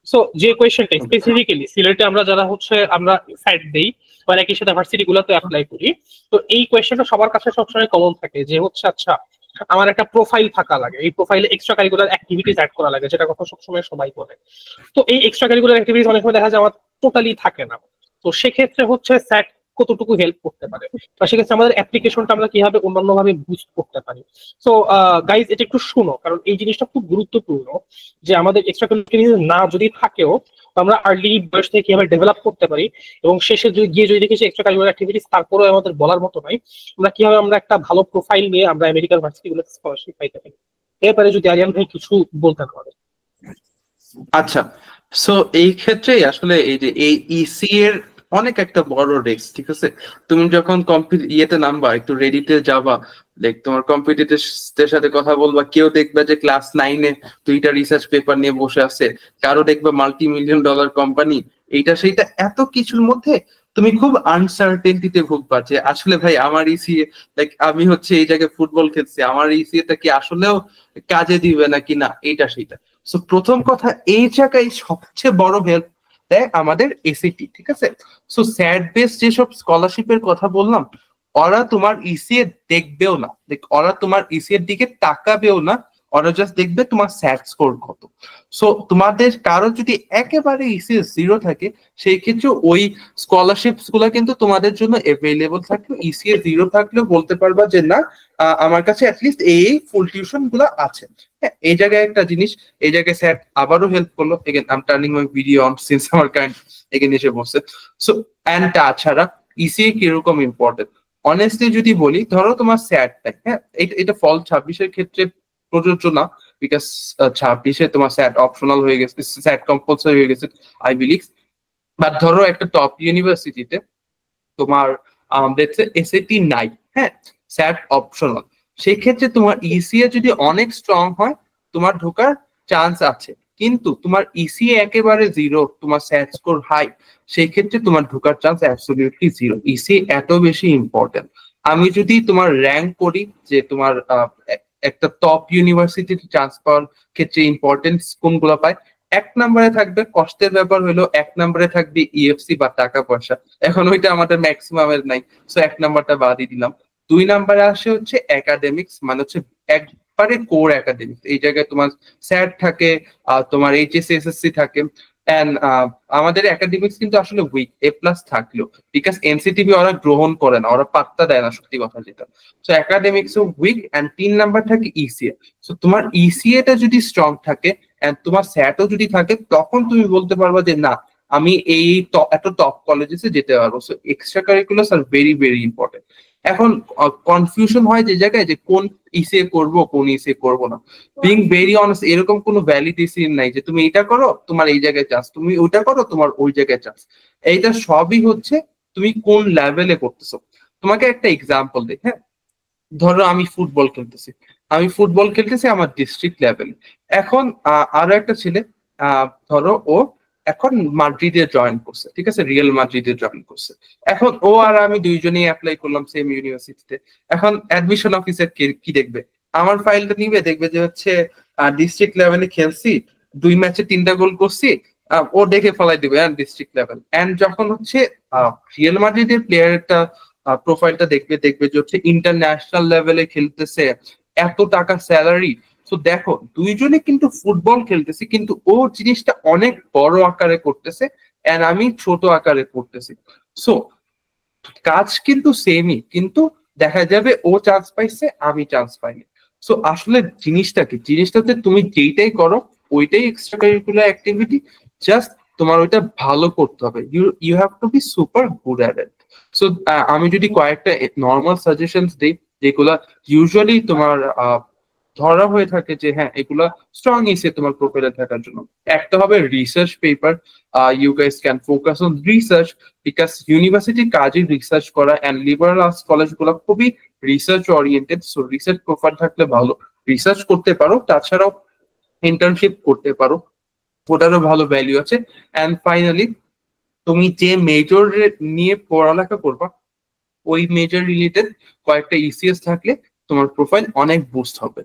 So যে কোয়েশ্চেনটা specifically সিলেটে আমরা যারা হচ্ছে আমরা সাইড দেই বা একই সাথে ভার্সিটি গুলোতে অ্যাপ্লাই করি, তো এই কোয়েশ্চেনটা সবার কাছে সবসময় কমন থাকে যে হচ্ছে আচ্ছা আমার একটা প্রোফাইল থাকা লাগে, এই প্রোফাইলে এক্সট্রা কারিকুলার অ্যাক্টিভিটিস অ্যাড করা লাগে, যেটা কথা সবসময় সবাই বলে। তো এই এক্সট্রা কারিকুলার অ্যাক্টিভিটিস অনেক সময় দেখা যায় আমার টোটালি থাকে না। তো সেক্ষেত্রে হচ্ছে স্যাট কতটুকু হেল্প করতে পারে, বা সেক্ষেত্রে আমাদের অ্যাপ্লিকেশনটা আমরা কিভাবে অন্যান্য ভাবে বুস্ট করতে পারি। সো গাইজ এটা একটু শুনো, কারণ এই জিনিসটা খুব গুরুত্বপূর্ণ যে আমাদের এক্সট্রা কারিকুলার না যদি থাকেও আমরা আর্লি বয়স থেকে কিভাবে ডেভেলপ করতে পারি, এবং শেষে গিয়ে যদি দেখেছি এক্সট্রা কারিকুলার অ্যাক্টিভিটিস তারপরেও আমাদের বলার মতো নাই, আমরা কিভাবে আমরা একটা ভালো প্রোফাইল নিয়ে আমরা আমেরিকার ভার্সিটিগুলোতে স্কলারশিপ পাইতে পারি। এরপরে যদি আরিয়ান ভাই কিছু বলতে পারে। আচ্ছা, সো এই ক্ষেত্রে আসলে এই যে এই ইসি এর অনেক একটা বড় রিস্ক, ঠিক আছে? তুমি যখন ইয়েতে নামবা, একটু রেডিতে যাবা, লাইক তোমার কম্পিটিটরদের সাথে কথা বলবা, কেউ দেখবে যে ক্লাস 9-এ 2টা রিসার্চ পেপার নিয়ে বসে আছে, কারো দেখবে $multi-million কোম্পানি, এইটা সেইটা, এত কিছুর মধ্যে তুমি খুব আনসার্টেনটিতে ভুগবা যে আসলে ভাই আমার ইসিএ, লাইক আমি হচ্ছে এই জায়গায় ফুটবল খেলছি, আমার ইসিএটা কি আসলেও কাজে দিবে নাকি না, এইটা সেইটা। সো প্রথম কথা, এই জায়গায় সবচেয়ে বড় হেল্প দেয় আমাদের এসিটি, ঠিক আছে? সো স্যাট বেস যেসব স্কলারশিপের কথা বললাম, ওরা তোমার ইসিএ দেখবেও না, ওরা তোমার ইসিএর দিকে তাকাবেও না, ওরা জাস্ট দেখবে তোমার স্যাট স্কোর কত। সো তোমাদের কারো যদি একেবারে ইসিএ 0 থাকে, সেই ক্ষেত্রে ওই স্কলারশিপস গুলা কিন্তু তোমাদের জন্য অ্যাভেলেবল থাকবে। ইসিএ 0 থাকলেও বলতে পারবা যে না, আমার কাছে অ্যাটলিস্ট এই ফুল টিউশন গুলা আছে। হ্যাঁ, এই জায়গায় একটা জিনিস, এই জায়গায় স্যার আবারও হেল্প করলো। Again I am turning my video on since আমার কাইন্ড এগেন এসে বসছে। সো এন্ড তাছাড়া ইসিএ কিরকম ইম্পর্টেন্ট, অনেস্টলি যদি বলি, ধরো তোমার স্যাটটা, হ্যাঁ এটা ফল 26-এর ক্ষেত্রে প্রযোজ্য না, বিকজ 26-এ তোমার স্যাট অপশনাল হয়ে গেছে, স্যাট কম্পালসারি হয়ে গেছে আই বিলিভ। বাট ধরো একটা টপ ইউনিভার্সিটিতে তোমার এসএটি নাই, হ্যাঁ, স্যাট অপশনাল, সেই ক্ষেত্রে তোমার ইসিএ যদি অনেক স্ট্রং হয়, তোমার ঢোকার চান্স আছে। কিন্তু তোমার ইসিএ একেবারে 0, তোমার স্যাট স্কোর হাই, সেই ক্ষেত্রে তোমার ঢোকার চান্স অ্যাবসলিউটলি 0। ইসিএ এত বেশি ইম্পর্টেন্ট। আমি যদি তোমার র্যাঙ্ক করি যে তোমার একটা টপ ইউনিভার্সিটিতে চান্স পাওয়ার ক্ষেত্রে ইম্পর্টেন্স কোনগুলো পায়, 1 নম্বরে থাকবে কষ্টের ব্যাপার, হলো 1 নম্বরে থাকবে ইএফসি বা টাকা পয়সা। এখন ওইটা আমাদের ম্যাক্সিমামের নাই, সো 1 নম্বরটা বাদই দিলাম। 2 নম্বরে আসে হচ্ছে একাডেমিক্স, মানে হচ্ছে একবারে কোর একাডেমিক্স। এই জায়গায় তোমার স্যাট থাকে, তোমার এইচএসসি এসএসসি থাকে, এন্ড আমাদের একাডেমিক্স কিন্তু আসলে উইক, A+ থাকলেও, বিকজ এনসিটিভি ওরা গ্রহণ করে না, ওরা পাত্তা দেয় না, সত্যি কথা যেটা। সো একাডেমিক্সও উইক, এন্ড 3 নম্বর থাকে ইসিএ। সো তোমার ইসিএটা যদি স্ট্রং থাকে এন্ড তোমার স্যাটও যদি থাকে, তখন তুমি বলতে পারবা যে না, আমি এই এত টপ কলেজেসে যেতে পারবো। So extra curricular are very very important. এখন কনফিউশন হয় যে জায়গায় যে কোন ইসিএ করব, কোন ইসিএ করব না। বিং ভেরি অনেস্ট, এরকম কোনো ভ্যালিড ডিসিশন নাই যে তুমি এটা করো তোমার এই জায়গায় চান্স, তুমি ওইটা করো তোমার ওই জায়গায় চান্স। এইটা সবই হচ্ছে তুমি কোন লেভেলে করতেছো। তোমাকে একটা এক্সাম্পল দিই, হ্যাঁ, ধরো আমি ফুটবল খেলতেছি আমার ডিস্ট্রিক্ট লেভেলে। এখন আরো একটা ছেলে, ধরো ও এখন মাদ্রিদে জয়েন করছে, ঠিক আছে, রিয়াল মাদ্রিদে জয়েন করছে। এখন ও আর আমি দুইজনেই অ্যাপ্লাই করলাম সেম ইউনিভার্সিটিতে। এখন অ্যাডমিশন অফিসার কি দেখবে, আমার ফাইলটা নিবে, দেখবে যে হচ্ছে ডিস্ট্রিক্ট লেভেলে খেলছি, 2 ম্যাচে 3টা গোল করছি, ও দেখে ফলাই দিবে ডিস্ট্রিক্ট লেভেল। এন্ড যখন হচ্ছে রিয়াল মাদ্রিদের প্লেয়ারটা প্রোফাইলটা দেখবে যে হচ্ছে ইন্টারন্যাশনাল লেভেলে খেলতেছে, এত টাকা স্যালারি। তো দেখো, দুইজনে কিন্তু ফুটবল খেলতেছি, কিন্তু ও জিনিসটা অনেক বড় আকারে করতেছে এন্ড আমি ছোট আকারে করতেছি। সো কাজ কিন্তু সেমই, কিন্তু দেখা যাবে ও চান্স পাইছে, আমি চান্স পাইনি। সো আসলে জিনিসটাতে তুমি যেইটাই করো ওইটাই এক্সট্রা কারিকুলার অ্যাক্টিভিটি, জাস্ট তোমার ওইটা ভালো করতে হবে। You have to be super good at it. So আমি যদি কয়েকটা নর্মাল সাজেশনস দিই, যেগুলা ইউজুয়ালি তোমার ধরা হয়ে থাকে যে হ্যাঁ এগুলা স্ট্রং ইসে তোমার প্রোফাইলে থাকার জন্য, একটা হবে research paper. You guys can focus on research, because ইউনিভার্সিটির কাজে রিসার্চ করা, অ্যান্ড লিবারাল আর্টস কলেজগুলো খুবই research oriented. So research profile থাকলে ভালো, রিসার্চ করতে পারো, তাছাড়াও ইন্টার্নশিপ করতে পারো, ওটারও ভালো ভ্যালু আছে। অ্যান্ড ফাইনালি, তুমি যে মেজর নিয়ে পড়ালেখা করবা, ওই মেজর রিলেটেড কয়েকটা ইসিএস থাকলে তোমার প্রোফাইল অনেক বুস্ট হবে।